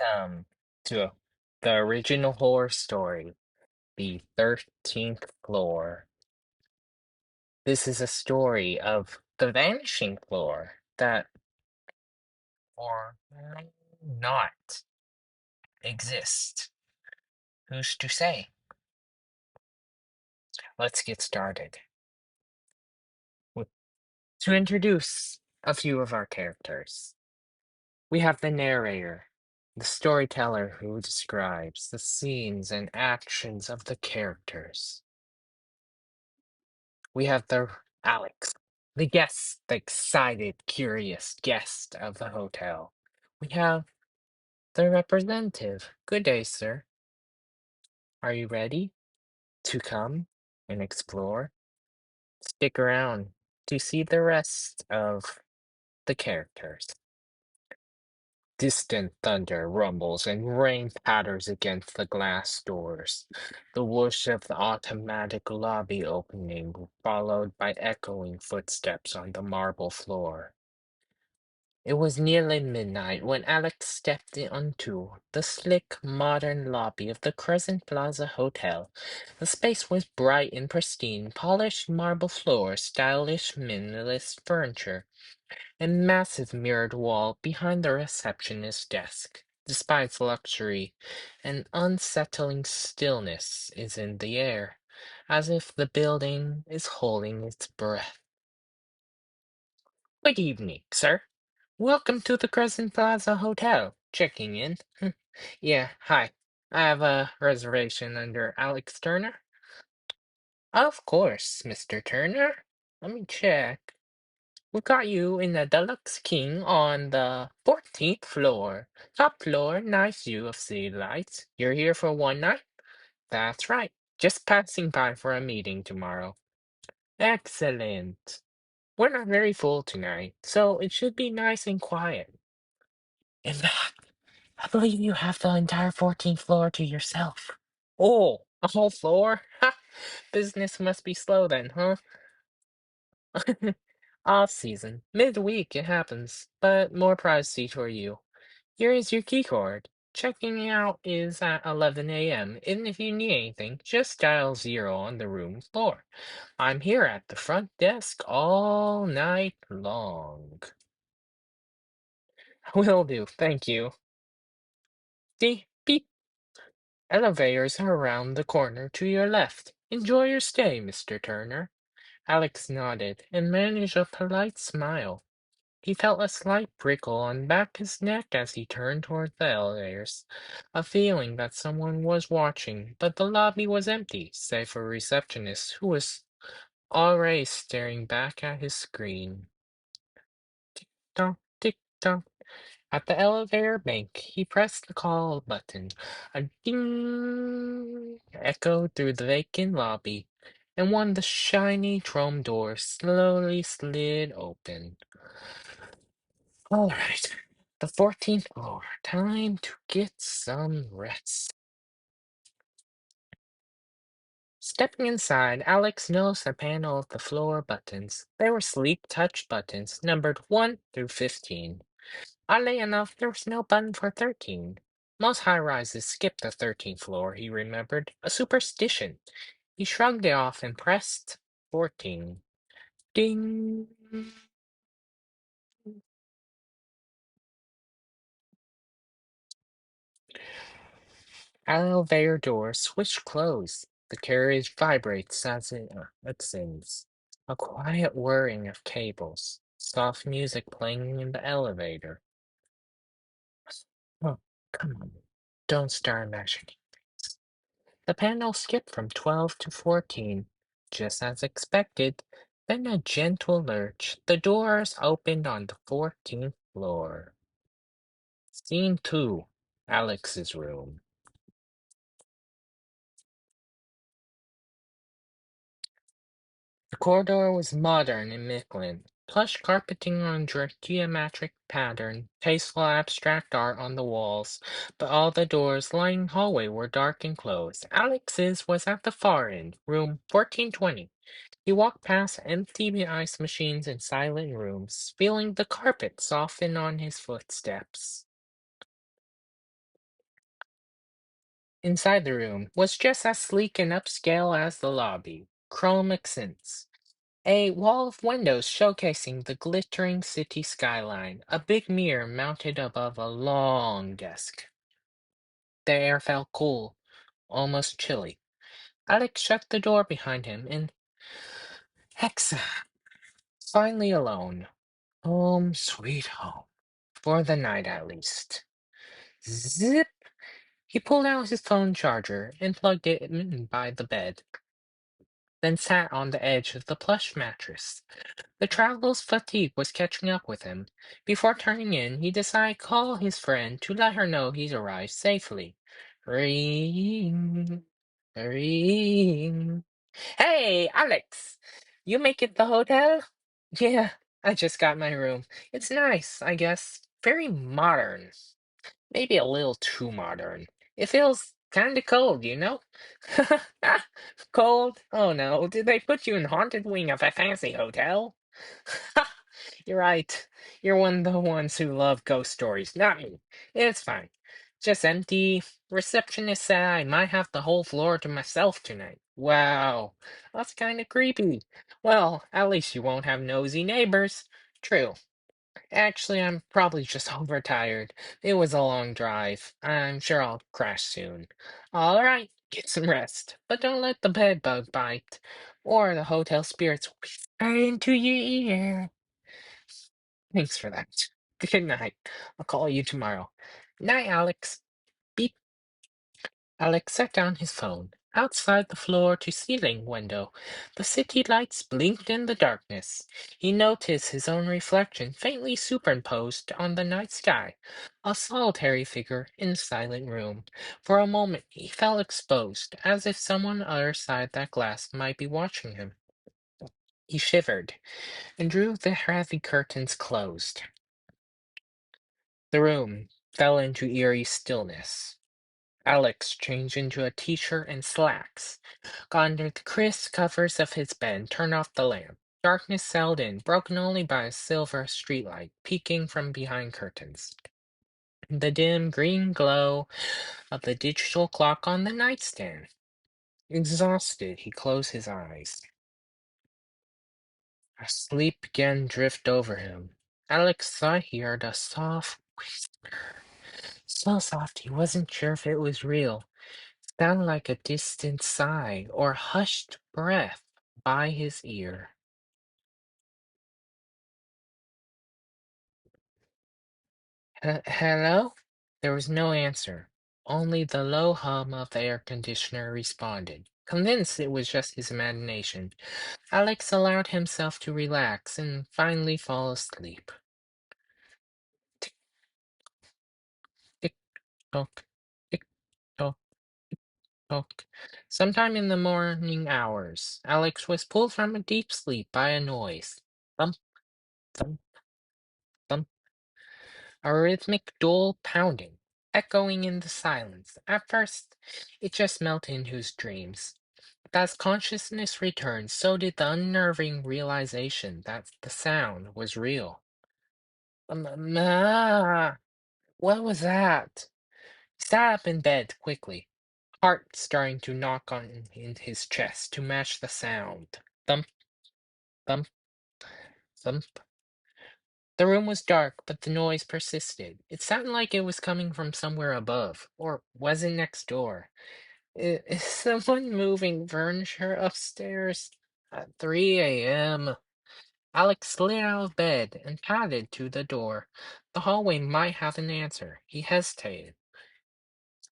Welcome to the original horror story, The 13th Floor. This is a story of the vanishing floor that or may not exist. Who's to say? Let's get started. With- To introduce a few of our characters, we have the narrator, the storyteller who describes the scenes and actions of the characters. We have the Alex, the guest, the excited, curious guest of the hotel. We have the representative. Good day, sir. Are you ready to come and explore? Stick around to see the rest of the characters. Distant thunder rumbles and rain patters against the glass doors. The whoosh of the automatic lobby opening, followed by echoing footsteps on the marble floor. It was nearly midnight when Alex stepped onto the slick, modern lobby of the Crescent Plaza Hotel. The space was bright and pristine, polished marble floors, stylish minimalist furniture, and massive mirrored wall behind the receptionist's desk. Despite its luxury, an unsettling stillness is in the air, as if the building is holding its breath. Good evening, sir. Welcome to the Crescent Plaza Hotel. Checking in. Yeah, hi. I have a reservation under Alex Turner. Of course, Mr. Turner. Let me check. We got you in the Deluxe King on the 14th floor. Top floor, nice view of city lights. You're here for one night? That's right. Just passing by for a meeting tomorrow. Excellent. We're not very full tonight, so it should be nice and quiet. In fact, I believe you have the entire 14th floor to yourself. Oh, a whole floor? Ha! Business must be slow then, huh? Off season. Midweek it happens, but more privacy for you. Here is your key card. Checking out is at 11 a.m., and if you need anything, just dial 0 on the room floor. I'm here at the front desk all night long. Will do, thank you. See? Beep. Elevators are around the corner to your left. Enjoy your stay, Mr. Turner. Alex nodded and managed a polite smile. He felt a slight prickle on back his neck as he turned toward the elevators, a feeling that someone was watching, but the lobby was empty, save for a receptionist who was already staring back at his screen. Tick-tock, tick-tock. At the elevator bank, he pressed the call button. A ding echoed through the vacant lobby, and one of the shiny chrome doors slowly slid open. All right, the 14th floor. Time to get some rest. Stepping inside, Alex noticed a panel of the floor buttons. They were sleek touch buttons, numbered 1 through 15. Oddly enough, there was no button for 13. Most high rises skip the 13th floor, he remembered. A superstition. He shrugged it off and pressed 14. Ding! Elevator door swished closed. The carriage vibrates as it ascends. A quiet whirring of cables. Soft music playing in the elevator. Oh, come on. Don't start imagining. The panel skipped from 12 to 14, just as expected. Then a gentle lurch. The doors opened on the 14th floor. Scene 2. Alex's room. The corridor was modern and Michelin. Plush carpeting on geometric pattern, tasteful abstract art on the walls, but all the doors lining the hallway were dark and closed. Alex's was at the far end, room 1420. He walked past empty ice machines and silent rooms, feeling the carpet soften on his footsteps. Inside the room was just as sleek and upscale as the lobby. Chrome accents. A wall of windows showcasing the glittering city skyline. A big mirror mounted above a long desk. The air felt cool, almost chilly. Alex shut the door behind him and hexa, finally alone. Home sweet home. For the night at least. Zip! He pulled out his phone charger and plugged it in by the bed, then sat on the edge of the plush mattress. The travel's fatigue was catching up with him. Before turning in, he decided to call his friend to let her know he's arrived safely. Ring, ring. Hey, Alex! You make it the hotel? Yeah, I just got my room. It's nice, I guess. Very modern. Maybe a little too modern. It feels kinda cold, you know? Cold? Oh no, did they put you in haunted wing of a fancy hotel? You're right. You're one of the ones who love ghost stories, not me. It's fine. Just empty. Receptionist said I might have the whole floor to myself tonight. Wow, that's kinda creepy. Well, at least you won't have nosy neighbors. True. Actually, I'm probably just overtired. It was a long drive. I'm sure I'll crash soon. All right, get some rest, but don't let the bed bug bite, or the hotel spirits whisper into your ear. Thanks for that. Good night. I'll call you tomorrow. Night, Alex. Beep. Alex set down his phone. Outside the floor-to-ceiling window, the city lights blinked in the darkness. He noticed his own reflection faintly superimposed on the night sky, a solitary figure in a silent room. For a moment he felt exposed, as if someone other side that glass might be watching him. He shivered and drew the heavy curtains closed. The room fell into eerie stillness. Alex changed into a t-shirt and slacks, got under the crisp covers of his bed, turned off the lamp. Darkness settled in, broken only by a silver streetlight peeking from behind curtains. The dim green glow of the digital clock on the nightstand. Exhausted, he closed his eyes. A sleep began to drift over him. Alex thought he heard a soft whisper. So soft he wasn't sure if it was real. Sounded like a distant sigh or hushed breath by his ear. Hello? There was no answer. Only the low hum of the air conditioner responded. Convinced it was just his imagination, Alex allowed himself to relax and finally fall asleep. Tick tick tock, tick tock tock. Sometime in the morning hours, Alex was pulled from a deep sleep by a noise. Thump, thump, thump. A rhythmic dull pounding, echoing in the silence. At first, it just melted into his dreams. But as consciousness returned, so did the unnerving realization that the sound was real. Ma, what was that? He sat up in bed quickly, heart starting to knock on in his chest to match the sound. Thump, thump, thump. The room was dark, but the noise persisted. It sounded like it was coming from somewhere above, or was it next door? Is someone moving furniture upstairs at 3 a.m.? Alex slid out of bed and padded to the door. The hallway might have an answer. He hesitated,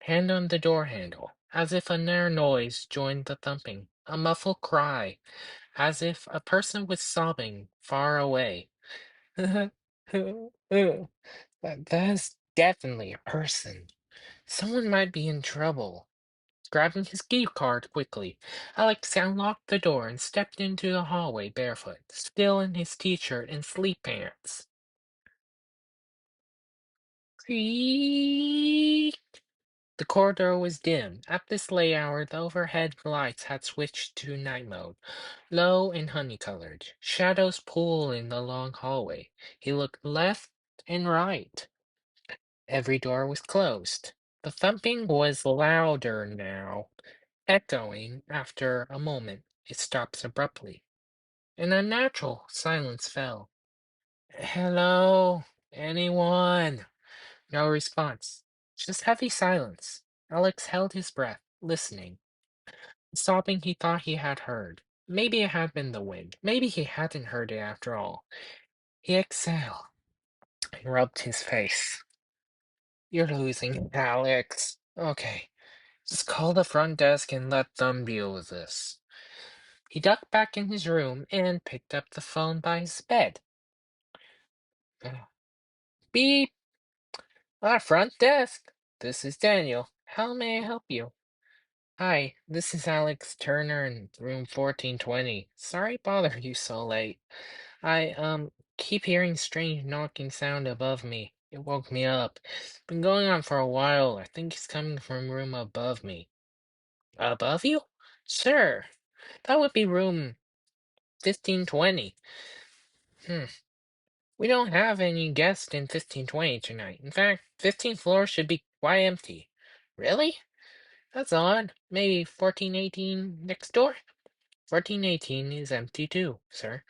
hand on the door handle, as if another noise joined the thumping. A muffled cry, as if a person was sobbing far away. That's definitely a person. Someone might be in trouble. Grabbing his key card quickly, Alex unlocked the door and stepped into the hallway barefoot, still in his t-shirt and sleep pants. Creak. The corridor was dim. At this late hour, the overhead lights had switched to night mode, low and honey-colored. Shadows pool in the long hallway. He looked left and right. Every door was closed. The thumping was louder now, echoing after a moment. It stops abruptly. An unnatural silence fell. Hello? Anyone? No response. Just heavy silence. Alex held his breath, listening. The sobbing he thought he had heard. Maybe it had been the wind. Maybe he hadn't heard it after all. He exhaled and rubbed his face. You're losing it, Alex. Okay, just call the front desk and let them deal with this. He ducked back in his room and picked up the phone by his bed. Uh, Beep! Front desk. This is Daniel. How may I help you? Hi, this is Alex Turner in room 1420. Sorry to bother you so late. I keep hearing strange knocking sound above me. It woke me up. Been going on for a while. I think it's coming from room above me. Above you? Sure. That would be room 1520. Hmm. We don't have any guests in 1520 tonight. In fact, 15th floor should be quite empty. Really? That's odd. Maybe 1418 next door? 1418 is empty too, sir.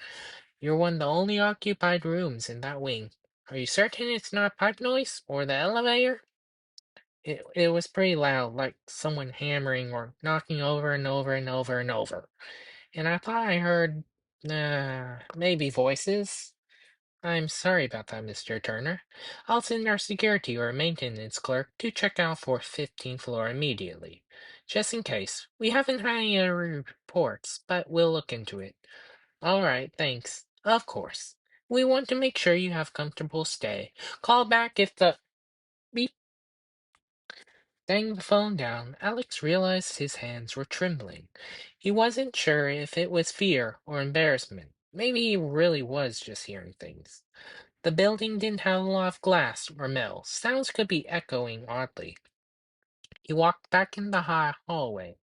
You're one of the only occupied rooms in that wing. Are you certain it's not pipe noise or the elevator? It was pretty loud, like someone hammering or knocking over and over and over and over. And I thought I heard, maybe voices. I'm sorry about that, Mr. Turner. I'll send our security or maintenance clerk to check out for 15th floor immediately. Just in case. We haven't had any other reports, but we'll look into it. All right, thanks. Of course. We want to make sure you have comfortable stay. Call back if the beep. Laying the phone down, Alex realized his hands were trembling. He wasn't sure if it was fear or embarrassment. Maybe he really was just hearing things. The building didn't have a lot of glass or metal. Sounds could be echoing oddly. He walked back in the hallway,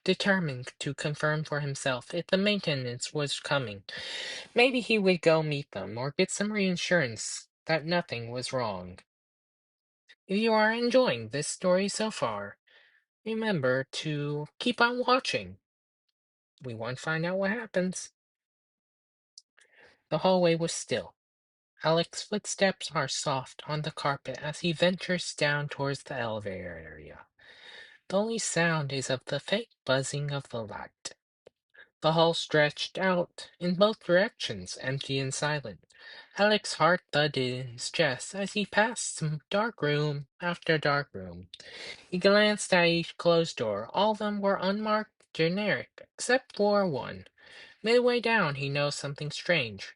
determined to confirm for himself if the maintenance was coming. Maybe he would go meet them or get some reassurance that nothing was wrong. If you are enjoying this story so far, remember to keep on watching. We want to find out what happens. The hallway was still. Alex's footsteps are soft on the carpet as he ventures down towards the elevator area. The only sound is of the faint buzzing of the light. The hall stretched out in both directions, empty and silent. Alex's heart thudded in his chest as he passed some dark room after dark room. He glanced at each closed door. All of them were unmarked, generic, except for one. Midway down, he noticed something strange.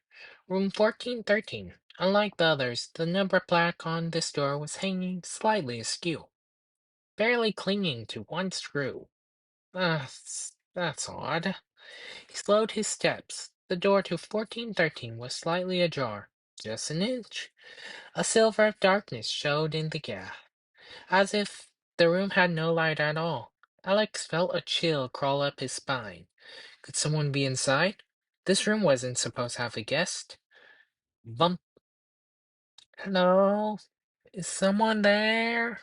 Room 1413. Unlike the others, the number plaque on this door was hanging slightly askew, barely clinging to one screw. That's odd. He slowed his steps. The door to 1413 was slightly ajar, just an inch. A silver of darkness showed in the gap, as if the room had no light at all. Alex felt a chill crawl up his spine. Could someone be inside? This room wasn't supposed to have a guest. Bump. Hello? Is someone there?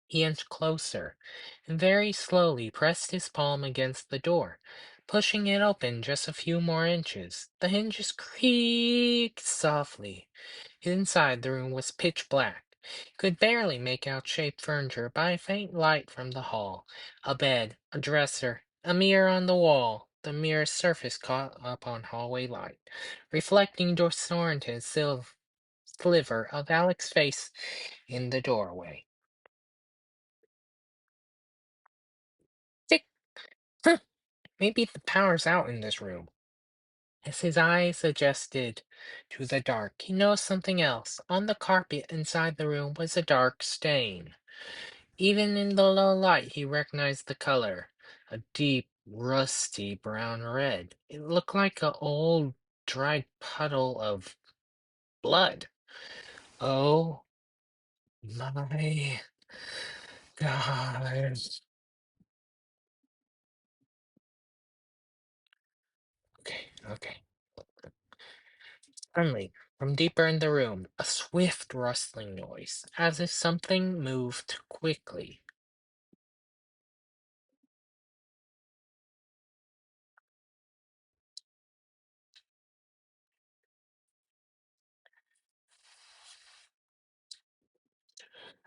He inched closer and very slowly pressed his palm against the door, pushing it open just a few more inches. The hinges creaked softly. Inside, the room was pitch black. He could barely make out shaped furniture by a faint light from the hall. A bed, a dresser, a mirror on the wall. The mirror's surface caught up on hallway light, reflecting distorted sliver of Alex's face in the doorway. Tick! Huh, maybe the power's out in this room. As his eyes adjusted to the dark, he noticed something else. On the carpet inside the room was a dark stain. Even in the low light, he recognized the color. A deep, rusty brown red. It looked like an old, dried puddle of blood. Oh my God. Okay, okay. Suddenly, From deeper in the room, a swift rustling noise, as if something moved quickly.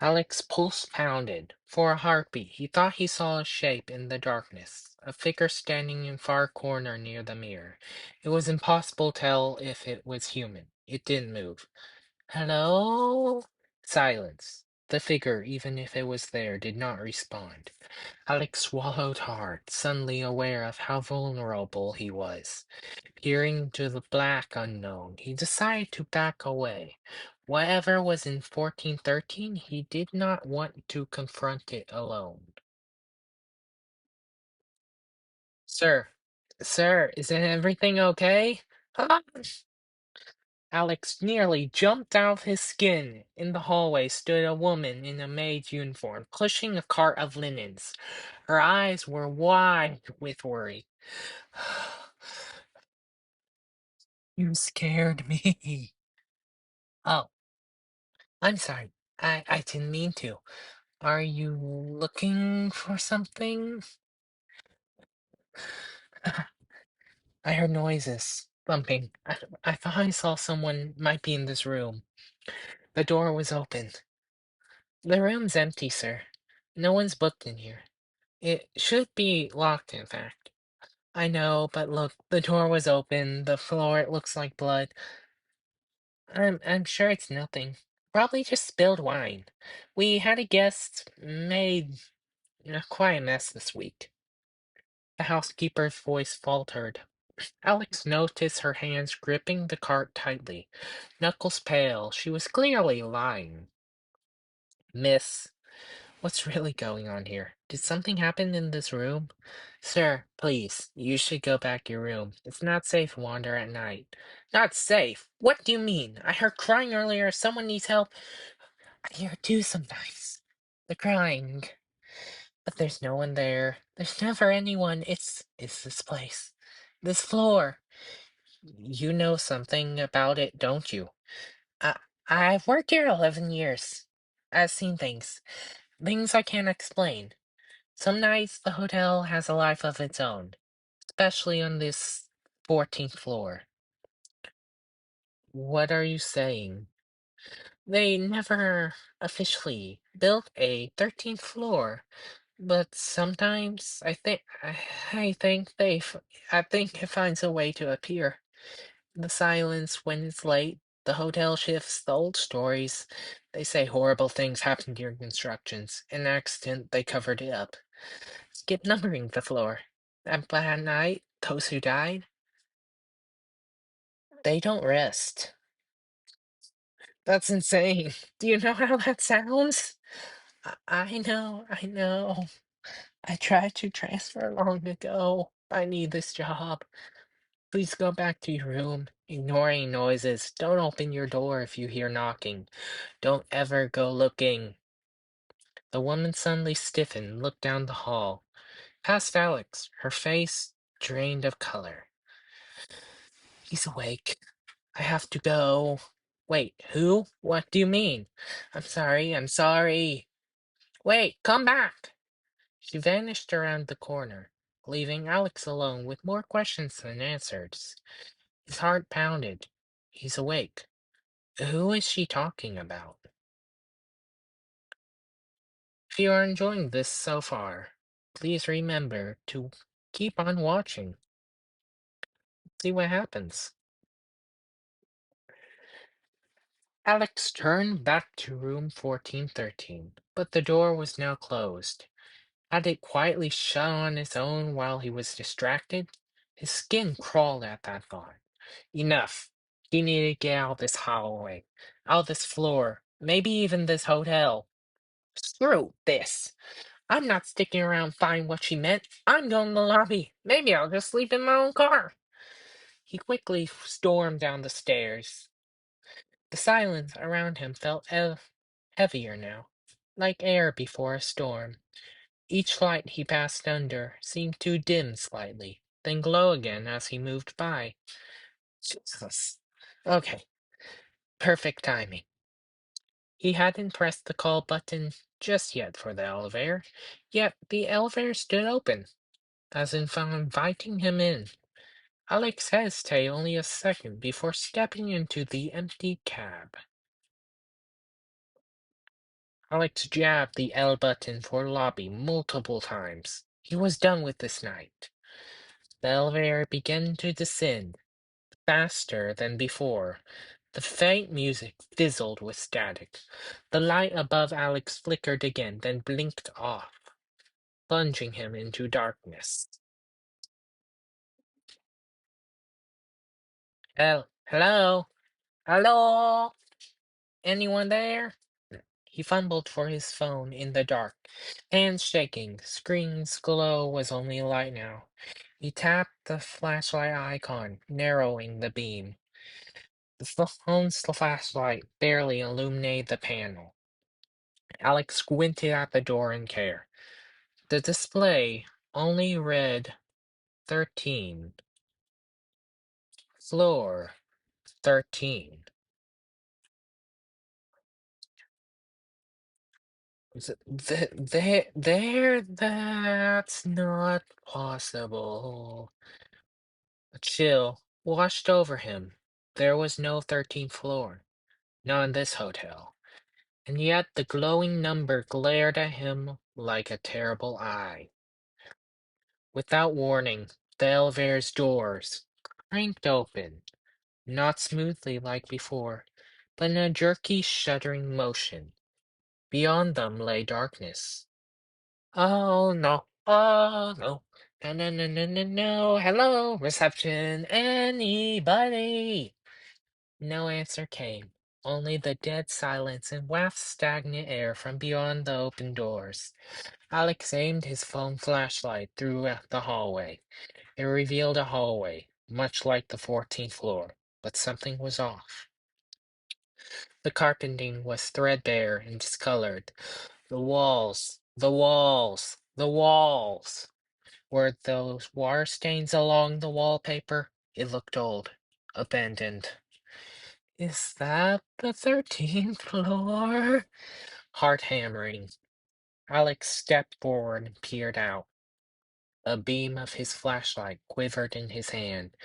Alex's pulse pounded. For a heartbeat, he thought he saw a shape in the darkness, a figure standing in far corner near the mirror. It was impossible to tell if it was human. It didn't move. Hello? Silence. The figure, even if it was there, did not respond. Alex swallowed hard, suddenly aware of how vulnerable he was. Peering into the black unknown, he decided to back away. Whatever was in 1413, he did not want to confront it alone. Sir, sir, is everything okay? Ah! Alex nearly jumped out of his skin. In the hallway stood a woman in a maid's uniform, pushing a cart of linens. Her eyes were wide with worry. You scared me. Oh, I'm sorry. I didn't mean to. Are you looking for something? I heard noises, thumping. I thought I saw someone might be in this room. The door was open. The room's empty, sir. No one's booked in here. It should be locked, in fact. I know, but look, the door was open. The floor, it looks like blood. I'm sure it's nothing. Probably just spilled wine. We had a guest made quite a mess this week. The housekeeper's voice faltered. Alex noticed her hands gripping the cart tightly, knuckles pale. She was clearly lying. Miss, what's really going on here? Did something happen in this room? Sir, please, you should go back to your room. It's not safe to wander at night. Not safe? What do you mean? I heard crying earlier. Someone needs help. I hear it too sometimes. The crying. But there's no one there. There's never anyone. It's this place. This floor. You know something about it, don't you? I, I've worked here 11 years. I've seen things. Things I can't explain. Some nights the hotel has a life of its own, especially on this 14th floor. What are you saying? They never officially built a 13th floor, but sometimes I think I think it finds a way to appear. The silence when it's late, the hotel shifts, the old stories. They say horrible things happened during constructions. An accident, they covered it up. Skip numbering the floor. And at night, those who died, they don't rest. That's insane. Do you know how that sounds? I know. I tried to transfer long ago. I need this job. Please go back to your room. Ignore any noises. Don't open your door if you hear knocking. Don't ever go looking. The woman suddenly stiffened and looked down the hall. Past Alex, her face drained of color. He's awake. I have to go. Wait, who? What do you mean? I'm sorry. Wait, come back. She vanished around the corner, leaving Alex alone with more questions than answers. His heart pounded. He's awake. Who is she talking about? If you are enjoying this so far, please remember to keep on watching. See what happens. Alex turned back to room 1413, but the door was now closed. Had it quietly shut on its own while he was distracted? His skin crawled at that thought. Enough. He needed to get out of this hallway, out of this floor, maybe even this hotel. Screw this. I'm not sticking around to find what she meant. I'm going to the lobby. Maybe I'll just sleep in my own car. He quickly stormed down the stairs. The silence around him felt heavier now, like air before a storm. Each light he passed under seemed to dim slightly, then glow again as he moved by. Jesus. Okay, Perfect timing. He hadn't pressed the call button just yet for the elevator, yet the elevator stood open, as if inviting him in. Alex hesitated only a second before stepping into the empty cab. Alex jabbed the L button for lobby multiple times. He was done with this night. The elevator began to descend, faster than before. The faint music fizzled with static. The light above Alex flickered again, then blinked off, plunging him into darkness. Hello? Hello? Anyone there? He fumbled for his phone in the dark, hands shaking, screen's glow was only light now. He tapped the flashlight icon, narrowing the beam. The phone's flashlight barely illuminated the panel. Alex squinted at the door in care. The display only read 13. Floor 13. That's not possible. A chill washed over him. There was no 13th floor, not in this hotel. And yet the glowing number glared at him like a terrible eye. Without warning, the elevator's doors cranked open, not smoothly like before, but in a jerky, shuddering motion. Beyond them lay darkness. Oh no, oh no. No, no, no, no, no, no. Hello, reception. Anybody? No answer came. Only the dead silence and wafts stagnant air from beyond the open doors. Alex aimed his phone flashlight through the hallway. It revealed a hallway, much like the 14th floor, but something was off. The carpeting was threadbare and discolored. The walls. Were those water stains along the wallpaper? It looked old, abandoned. Is that the 13th floor? Heart hammering. Alex stepped forward and peered out. A beam of his flashlight quivered in his hand.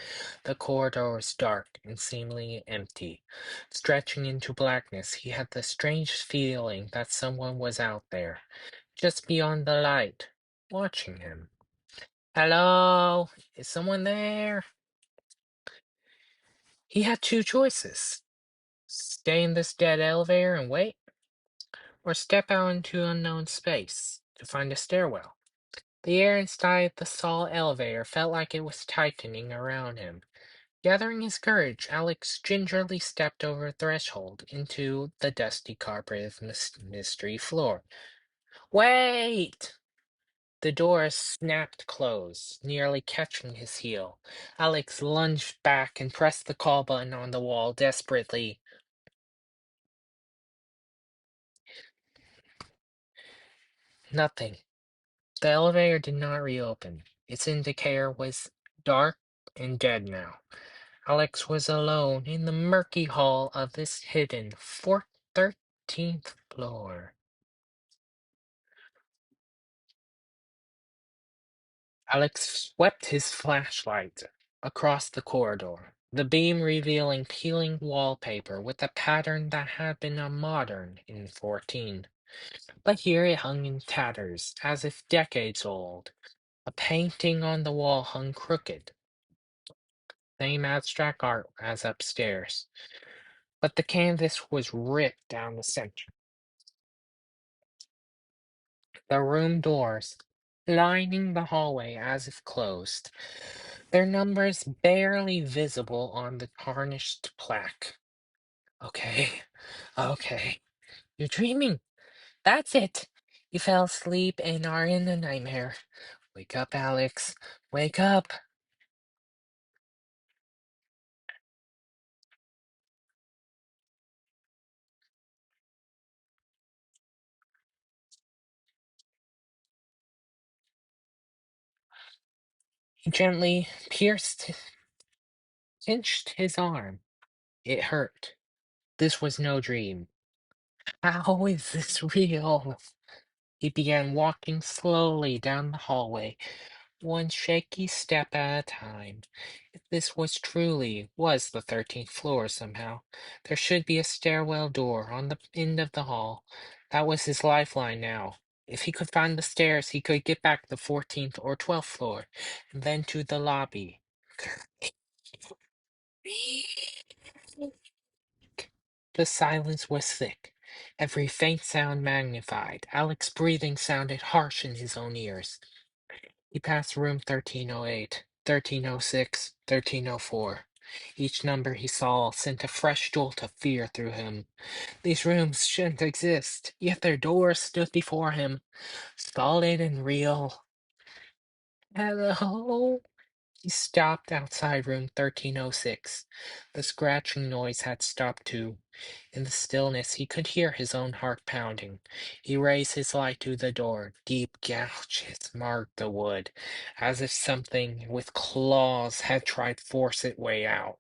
The corridor was dark and seemingly empty. Stretching into blackness, he had the strange feeling that someone was out there, just beyond the light, watching him. Hello? Is someone there? He had two choices: stay in this dead elevator and wait, or step out into unknown space to find a stairwell. The air inside the stall elevator felt like it was tightening around him. Gathering his courage, Alex gingerly stepped over the threshold into the dusty carpet of mystery floor. Wait! The door snapped closed, nearly catching his heel. Alex lunged back and pressed the call button on the wall desperately. Nothing. The elevator did not reopen. Its indicator was dark and dead now. Alex was alone in the murky hall of this hidden 13th floor. Alex swept his flashlight across the corridor, the beam revealing peeling wallpaper with a pattern that had been a modern in 14. But here it hung in tatters, as if decades old. A painting on the wall hung crooked, same abstract art as upstairs, but the canvas was ripped down the center. The room doors, lining the hallway as if closed, their numbers barely visible on the tarnished plaque. Okay, okay, you're dreaming. That's it. You fell asleep and are in a nightmare. Wake up, Alex. Wake up. He gently pinched his arm. It hurt. this was no dream. How is this real? He began walking slowly down the hallway, one shaky step at a time. If this was the 13th floor somehow, there should be a stairwell door on the end of the hall. That was his lifeline now. If he could find the stairs, he could get back to the 14th or 12th floor, and then to the lobby. The silence was thick, every faint sound magnified. Alec's breathing sounded harsh in his own ears. He passed room 1308, 1306, 1304. Each number he saw sent a fresh jolt of fear through him. These rooms shouldn't exist, yet their doors stood before him, solid and real. Hello? He stopped outside room 1306. The scratching noise had stopped too. In the stillness, he could hear his own heart pounding. He raised his light to the door. Deep gouges marked the wood, as if something with claws had tried to force its way out.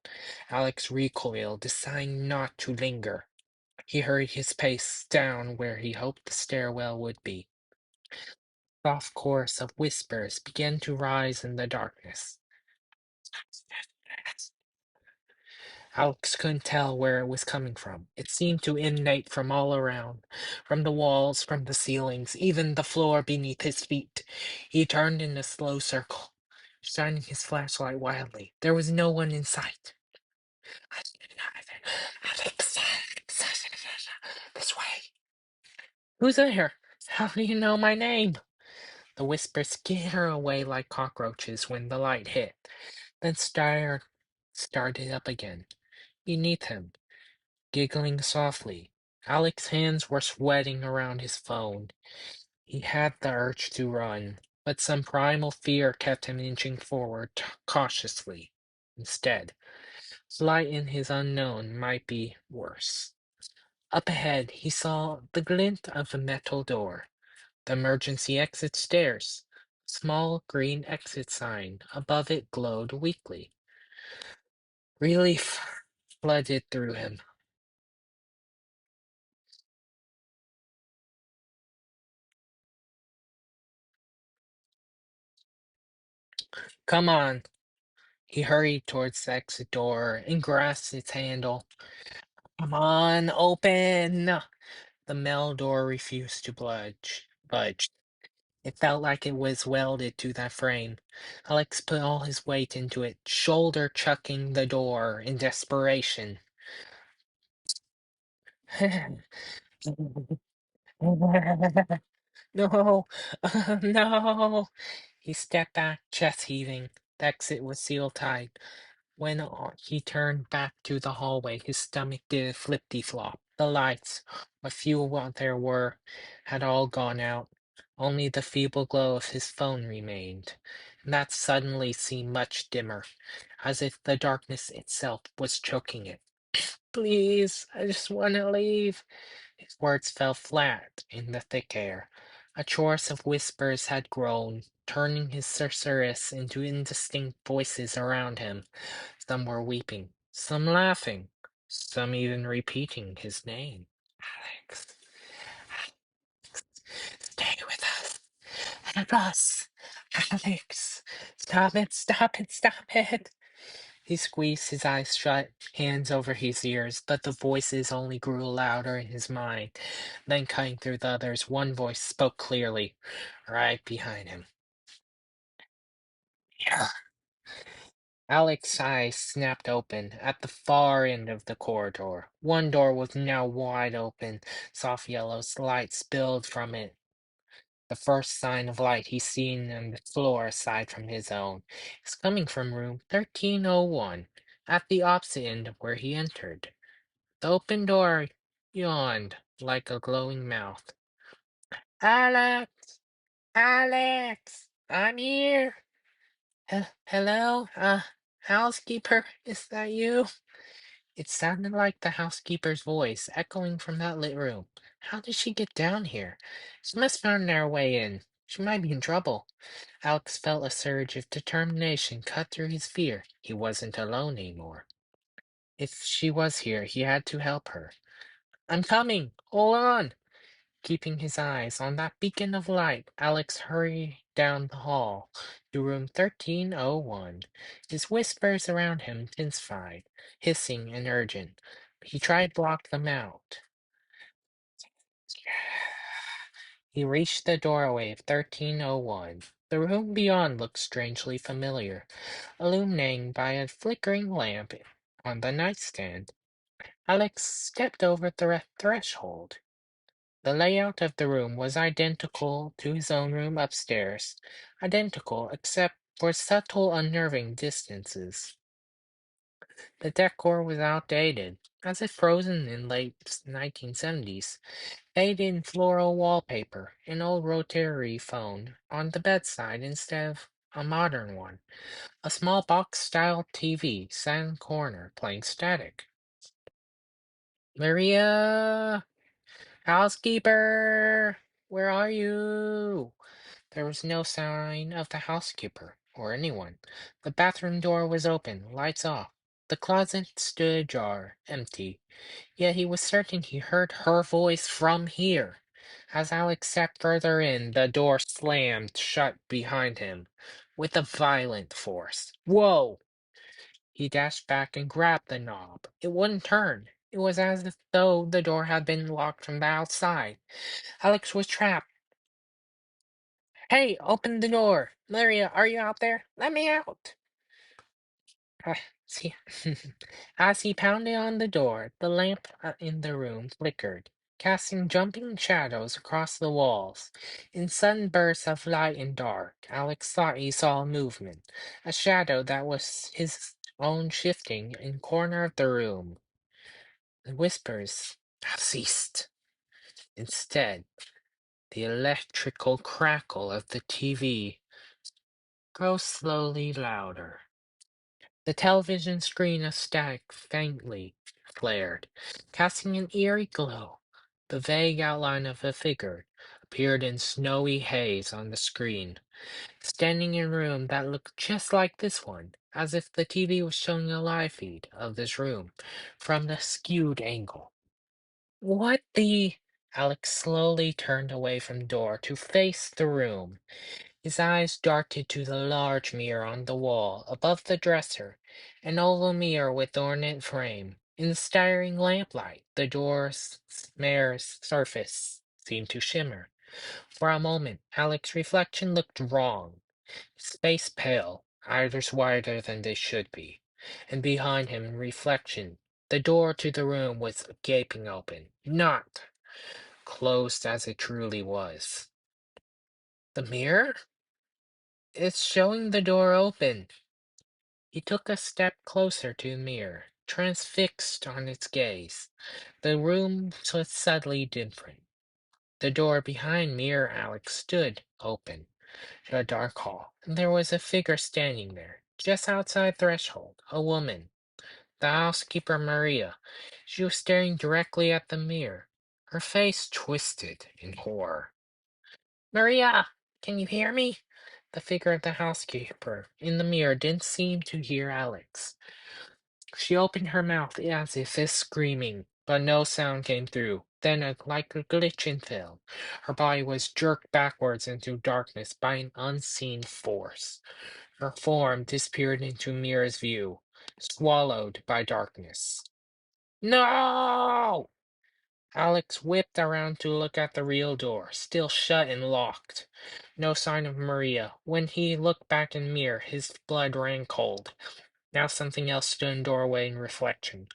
Alex recoiled, deciding not to linger. He hurried his pace down where he hoped the stairwell would be. Soft chorus of whispers began to rise in the darkness. Alex couldn't tell where it was coming from. It seemed to emanate from all around, from the walls, from the ceilings, even the floor beneath his feet. He turned in a slow circle, shining his flashlight wildly. There was no one in sight. Alex, this way. Who's there? How do you know my name? The whispers skitter away like cockroaches when the light hit, then started up again. Beneath him, giggling softly. Alex's hands were sweating around his phone. He had the urge to run, but some primal fear kept him inching forward cautiously. Instead, flight in his unknown might be worse. Up ahead, he saw the glint of a metal door. The emergency exit stairs. Small green exit sign above it glowed weakly. Relief flooded through him. Come on. He hurried towards the exit door and grasped its handle. Come on, open! The metal door refused to budge. It felt like it was welded to that frame. Alex put all his weight into it, shoulder chucking the door in desperation. No, no. He stepped back, chest heaving. The exit was sealed tight. When he turned back to the hallway, his stomach did a flippity-flop. The lights, what few what there were, had all gone out. Only the feeble glow of his phone remained. And that suddenly seemed much dimmer, as if the darkness itself was choking it. Please, I just want to leave. His words fell flat in the thick air. A chorus of whispers had grown, turning his susurrus into indistinct voices around him. Some were weeping, some laughing, some even repeating his name. Alex, stay with us. Help us. Alex, stop it, stop it, stop it. He squeezed his eyes shut, hands over his ears, but the voices only grew louder in his mind. Then, cutting through the others, one voice spoke clearly, right behind him. Here. Alex's eyes snapped open at the far end of the corridor. One door was now wide open. Soft yellow light spilled from it. The first sign of light he's seen on the floor aside from his own is coming from room 1301, at the opposite end of where he entered. The open door yawned like a glowing mouth. Alex! Alex! I'm here! Hello? Housekeeper, is that you? It sounded like the housekeeper's voice echoing from that lit room. How did she get down here? She must have found her way in. She might be in trouble. Alex felt a surge of determination cut through his fear. He wasn't alone anymore. If she was here, he had to help her. I'm coming! Hold on! Keeping his eyes on that beacon of light, Alex hurried down the hall to room 1301. His whispers around him intensified, hissing and urgent. He tried to block them out. He reached the doorway of 1301. The room beyond looked strangely familiar, illuminated by a flickering lamp on the nightstand. Alex stepped over the threshold. The layout of the room was identical to his own room upstairs, identical except for subtle, unnerving distances. The decor was outdated, as if frozen in late 1970s. Faded floral wallpaper, an old rotary phone on the bedside instead of a modern one. A small box-style TV sat in the corner, playing static. Maria! Housekeeper! Where are you? There was no sign of the housekeeper or anyone. The bathroom door was open, lights off. The closet stood ajar, empty. Yet he was certain he heard her voice from here. As Alex stepped further in, the door slammed shut behind him with a violent force. Whoa! He dashed back and grabbed the knob. It wouldn't turn. It was as if though the door had been locked from the outside. Alex was trapped. Hey, open the door. Maria, are you out there? Let me out. Uh, see, as he pounded on the door, the lamp in the room flickered, casting jumping shadows across the walls. In sudden bursts of light and dark, Alex thought he saw movement, a shadow that was his own shifting in corner of the room. The whispers have ceased. Instead, the electrical crackle of the TV grows slowly louder. The television screen of static faintly flared, casting an eerie glow. The vague outline of a figure appeared in snowy haze on the screen, standing in a room that looked just like this one, as if the TV was showing a live feed of this room from the skewed angle. What the? Alex slowly turned away from the door to face the room. His eyes darted to the large mirror on the wall above the dresser, an oval mirror with ornate frame. In the staring lamplight, the door's mare's surface seemed to shimmer. For a moment, Alex's reflection looked wrong. His face pale, eyes wider than they should be. And behind him, in reflection, the door to the room was gaping open, not closed as it truly was. The mirror? It's showing the door open. He took a step closer to the mirror, transfixed on its gaze. The room was subtly different. The door behind Mirror Alex stood open in a dark hall, and there was a figure standing there, just outside threshold, a woman, the housekeeper Maria. She was staring directly at the mirror, her face twisted in horror. Maria, can you hear me? The figure of the housekeeper in the mirror didn't seem to hear Alex. She opened her mouth as if screaming, but no sound came through. Then, like a glitch in film, her body was jerked backwards into darkness by an unseen force. Her form disappeared into Mira's view, swallowed by darkness. No! Alex whipped around to look at the real door, still shut and locked. No sign of Maria. When he looked back in the mirror, his blood ran cold. Now something else stood in the doorway in reflection.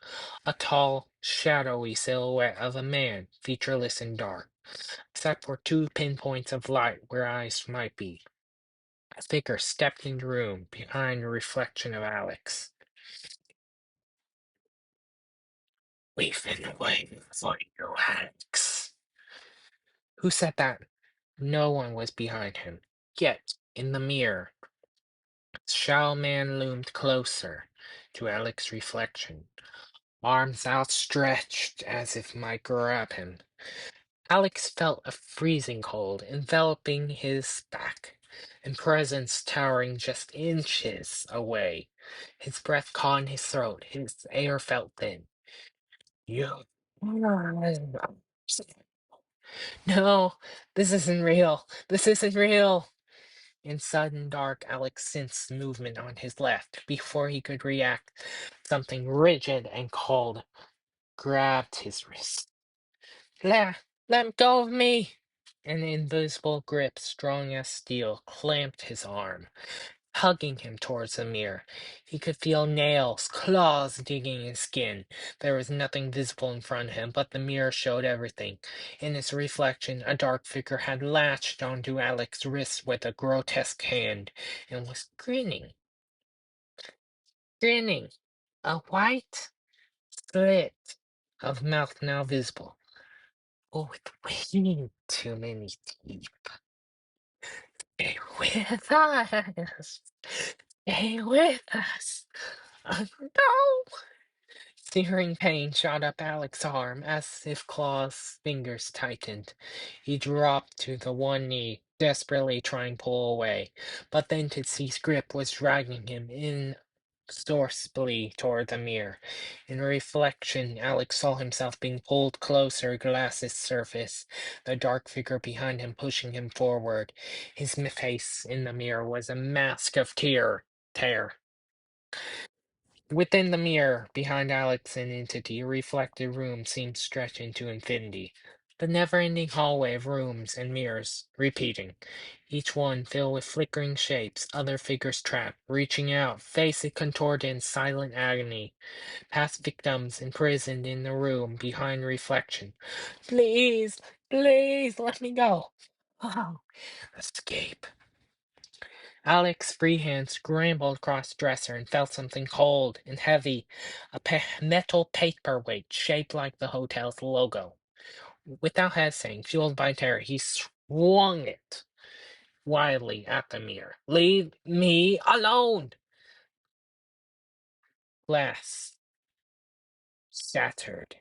A tall, shadowy silhouette of a man, featureless and dark, except for two pinpoints of light where eyes might be. A figure stepped into the room behind the reflection of Alex. We've been waiting for you, Alex. Who said that? No one was behind him. Yet, in the mirror, Shadow Man loomed closer to Alex's reflection, arms outstretched as if might grab him. Alex felt a freezing cold enveloping his back, and presence towering just inches away. His breath caught in his throat. His air felt thin. You. No, this isn't real. This isn't real. In sudden dark, Alex sensed movement on his left. Before he could react, something rigid and cold grabbed his wrist. Let go of me! An invisible grip, strong as steel, clamped his arm, hugging him towards the mirror. He could feel nails, claws digging his skin. There was nothing visible in front of him, but the mirror showed everything. In its reflection, a dark figure had latched onto Alex's wrist with a grotesque hand and was grinning. A white slit of mouth now visible. Oh, with way too many teeth. Stay with us. Stay with us. No. Searing pain shot up Alex's arm as if Claw's fingers tightened. He dropped to the one knee, desperately trying to pull away, but the entity's grip was dragging him inexorably toward the mirror. In reflection, Alex saw himself being pulled closer, glass's surface, the dark figure behind him pushing him forward. His face in the mirror was a mask of terror. Within the mirror, behind Alex, an entity, a reflected room seemed stretched into infinity. The never-ending hallway of rooms and mirrors, repeating, each one filled with flickering shapes, other figures trapped, reaching out, faces contorted in silent agony, past victims imprisoned in the room behind reflection. Please, please, let me go. Oh, escape. Alex's free hand scrambled across the dresser and felt something cold and heavy, a metal paperweight shaped like the hotel's logo. Without hesitating, fueled by terror, he swung it wildly at the mirror. Leave me alone! Glass shattered.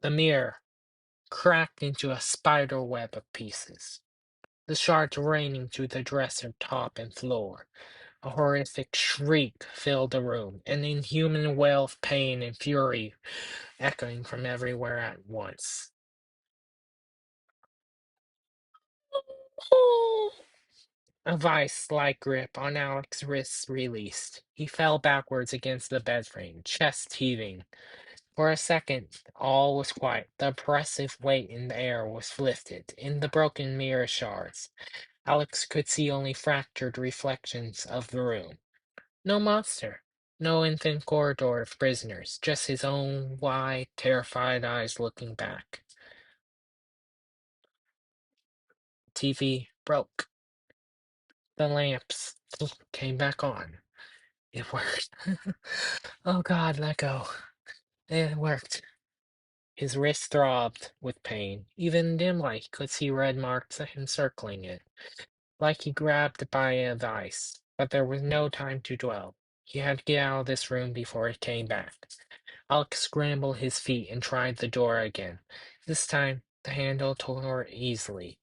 The mirror cracked into a spider web of pieces, the shards raining to the dresser top and floor. A horrific shriek filled the room, an inhuman wail of pain and fury echoing from everywhere at once. A vice-like grip on Alex's wrists released. He fell backwards against the bed frame, chest heaving. For a second, all was quiet. The oppressive weight in the air was lifted. In the broken mirror shards, Alex could see only fractured reflections of the room. No monster. No infinite corridor of prisoners. Just his own wide, terrified eyes looking back. TV broke. The lamps came back on. It worked. Oh God, let go. It worked. His wrist throbbed with pain. Even in dim light, he could see red marks encircling it, like he grabbed by a vice. But there was no time to dwell. He had to get out of this room before it came back. Alex scrambled his feet and tried the door again. This time, the handle tore easily.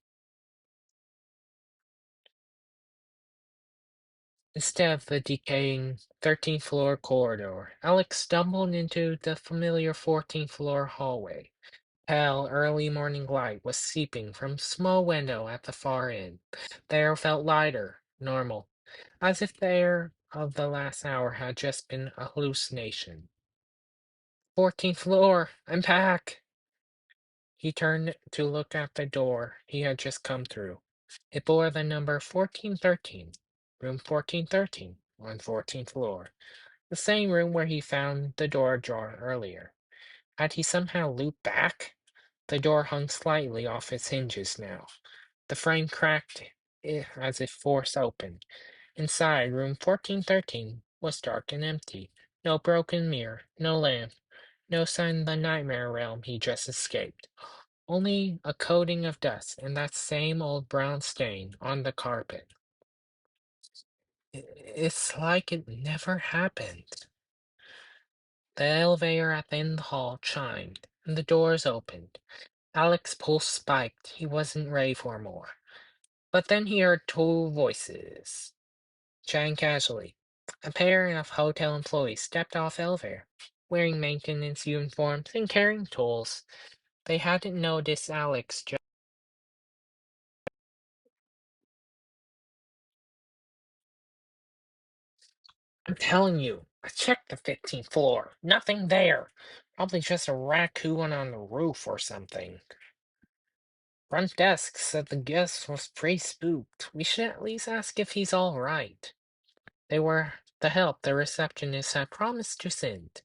Instead of the decaying 13th floor corridor, Alex stumbled into the familiar 14th floor hallway. Pale early morning light was seeping from a small window at the far end. The air felt lighter, normal, as if the air of the last hour had just been a hallucination. 14th floor, I'm back! He turned to look at the door he had just come through. It bore the number 1413, room 1413, on 14th floor. The same room where he found the door ajar earlier. Had he somehow looped back? The door hung slightly off its hinges now. The frame cracked as if forced open. Inside, room 1413 was dark and empty. No broken mirror, no lamp, no sign of the nightmare realm he just escaped. Only a coating of dust and that same old brown stain on the carpet. It's like it never happened. The elevator at the end of the hall chimed, and the doors opened. Alex's pulse spiked. He wasn't ready for more. But then he heard two voices, chatting casually. A pair of hotel employees stepped off elevator, wearing maintenance uniforms and carrying tools. They hadn't noticed Alex. I'm telling you, I checked the 15th floor. Nothing there. Probably just a raccoon on the roof or something. Front desk said the guest was pretty spooked. We should at least ask if he's all right. They were the help the receptionist had promised to send.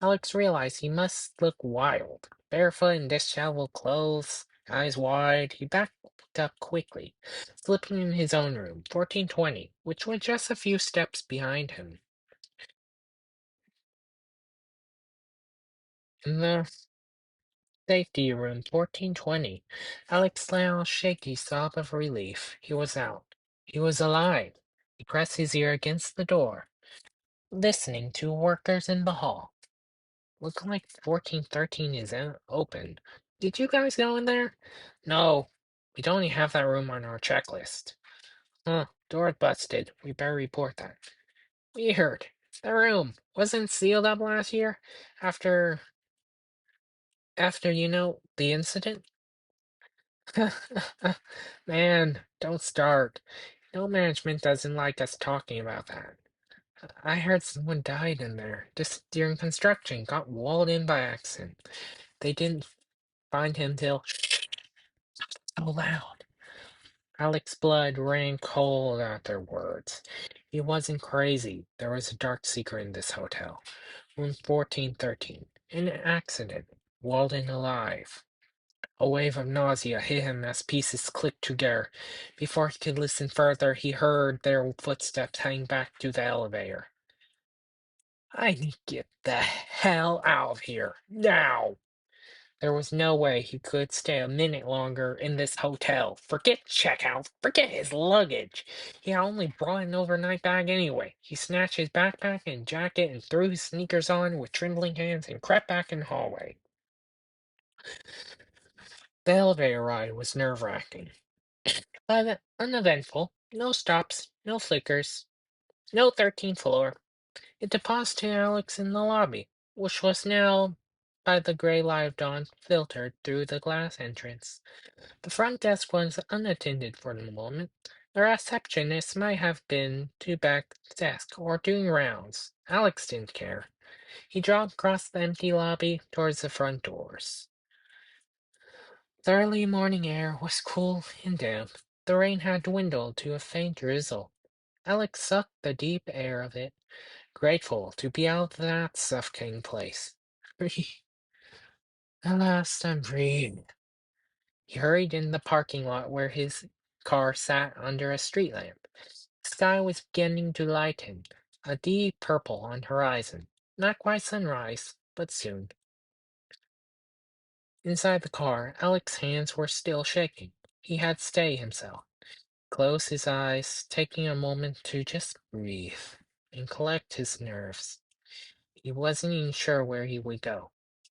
Alex realized he must look wild. Barefoot in disheveled clothes, eyes wide, he backed up quickly, slipping in his own room, 1420, which was just a few steps behind him. In the safety room, 1420, Alex let out a shaky sob of relief. He was out. He was alive. He pressed his ear against the door, listening to workers in the hall. Look like 1413 is open. Did you guys go in there? No, we don't even have that room on our checklist. Huh, door busted. We better report that. Weird. The room wasn't sealed up last year after the incident? Man, don't start. No management doesn't like us talking about that. I heard someone died in there just during construction, got walled in by accident. They didn't find him till so loud. Alex's blood ran cold at their words. He wasn't crazy. There was a dark secret in this hotel. Room 1413. An accident. Walden alive. A wave of nausea hit him as pieces clicked together. Before he could listen further, he heard their footsteps heading back to the elevator. I need to get the hell out of here. Now! There was no way he could stay a minute longer in this hotel. Forget checkout. Forget his luggage. He had only brought an overnight bag anyway. He snatched his backpack and jacket and threw his sneakers on with trembling hands and crept back in the hallway. The elevator ride was nerve-wracking, but uneventful. No stops, no flickers, no 13th floor. It deposited Alex in the lobby, which was now, by the gray light of dawn, filtered through the glass entrance. The front desk was unattended for the moment. The receptionist might have been to back desk or doing rounds. Alex didn't care. He jogged across the empty lobby towards the front doors. The early morning air was cool and damp. The rain had dwindled to a faint drizzle. Alex sucked the deep air of it, grateful to be out of that suffocating place. Free. At last I'm free. He hurried in the parking lot where his car sat under a street lamp. The sky was beginning to lighten, a deep purple on the horizon. Not quite sunrise, but soon. Inside the car, Alex's hands were still shaking. He had to stay himself, close his eyes, taking a moment to just breathe and collect his nerves. He wasn't even sure where he would go.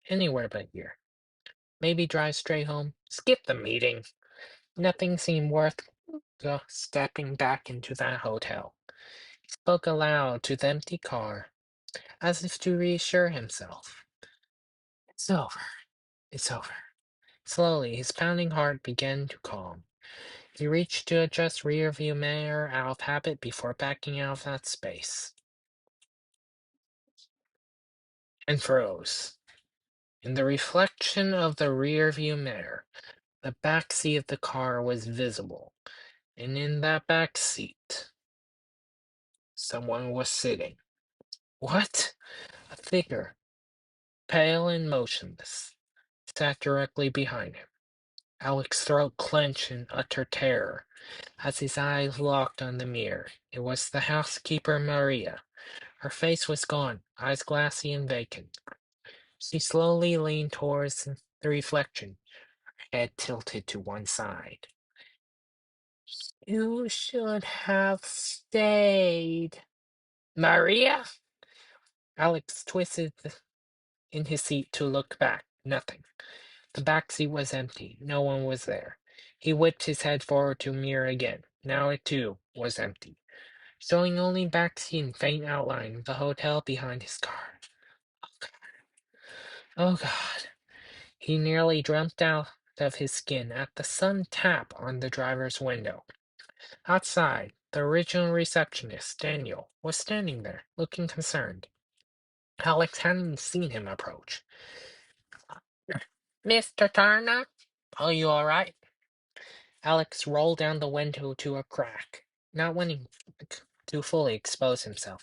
Anywhere but here. Maybe drive straight home, skip the meeting. Nothing seemed worth stepping back into that hotel. He spoke aloud to the empty car, as if to reassure himself. It's over. It's over. Slowly, his pounding heart began to calm. He reached to adjust rear view mirror out of habit before backing out of that space. And froze. In the reflection of the rear view mirror, the back seat of the car was visible. And in that back seat, someone was sitting. What? A figure, pale and motionless, sat directly behind him. Alex's throat clenched in utter terror as his eyes locked on the mirror. It was the housekeeper Maria. Her face was gone, eyes glassy and vacant. She slowly leaned towards the reflection, head tilted to one side. You should have stayed. Maria? Alex twisted in his seat to look back. Nothing. The back seat was empty. No one was there. He whipped his head forward to mirror again. Now it too was empty. showing only backseat and faint outline of the hotel behind his car. Oh God. Oh God. He nearly jumped out of his skin at the sudden tap on the driver's window. Outside, the original receptionist, Daniel, was standing there, looking concerned. Alex hadn't seen him approach. Mr. Turner, are you all right? Alex rolled down the window to a crack, not wanting to fully expose himself.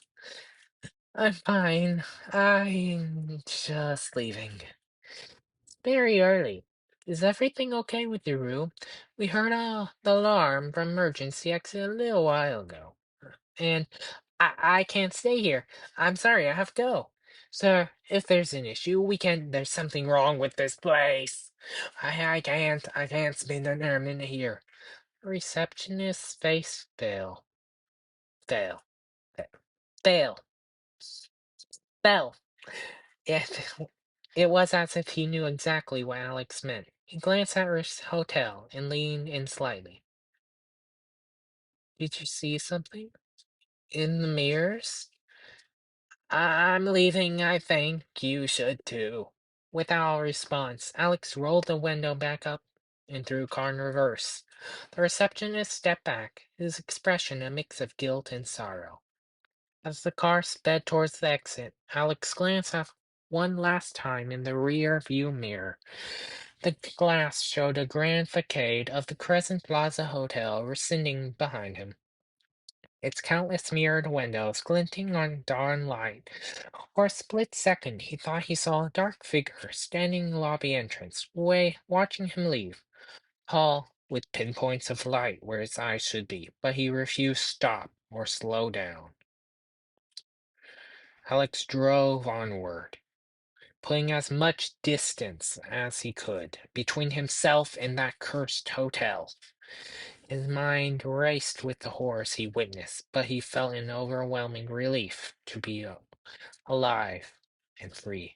I'm fine. I'm just leaving. Very early. Is everything okay with your room? We heard the alarm from emergency exit a little while ago. And I can't stay here. I'm sorry, I have to go. Sir, if there's an issue, there's something wrong with this place. I can't spend another minute here. The receptionist's face fell, fell, fell, fell. It, it was as if he knew exactly what Alex meant. He glanced at his hotel and leaned in slightly. Did you see something? In the mirrors? I'm leaving, I think you should too. Without a response, Alex rolled the window back up and threw car in reverse. The receptionist stepped back, his expression a mix of guilt and sorrow. As the car sped towards the exit, Alex glanced up one last time in the rear view mirror. The glass showed a grand facade of the Crescent Plaza Hotel receding behind him, its countless mirrored windows glinting on dawn light. For a split second, he thought he saw a dark figure standing in the lobby entrance, watching him leave, tall, with pinpoints of light where his eyes should be, but he refused to stop or slow down. Alex drove onward, putting as much distance as he could between himself and that cursed hotel. His mind raced with the horrors he witnessed, but he felt an overwhelming relief to be alive and free.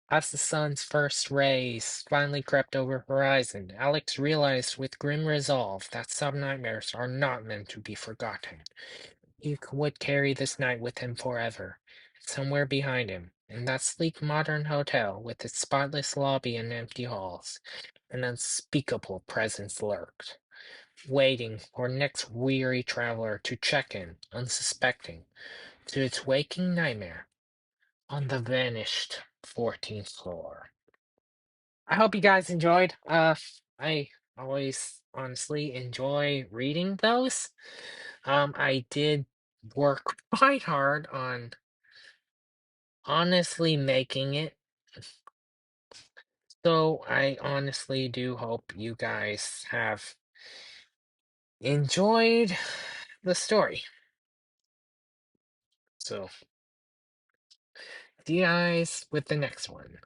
As the sun's first rays finally crept over the horizon, Alex realized with grim resolve that some nightmares are not meant to be forgotten. He would carry this night with him forever. Somewhere behind him, in that sleek modern hotel with its spotless lobby and empty halls, an unspeakable presence lurked, waiting for next weary traveler to check in, unsuspecting, to its waking nightmare on the vanished 14th floor. I hope you guys enjoyed. I always honestly enjoy reading those. I did work quite hard on honestly making it. So I honestly do hope you guys have enjoyed the story. So see you guys with the next one.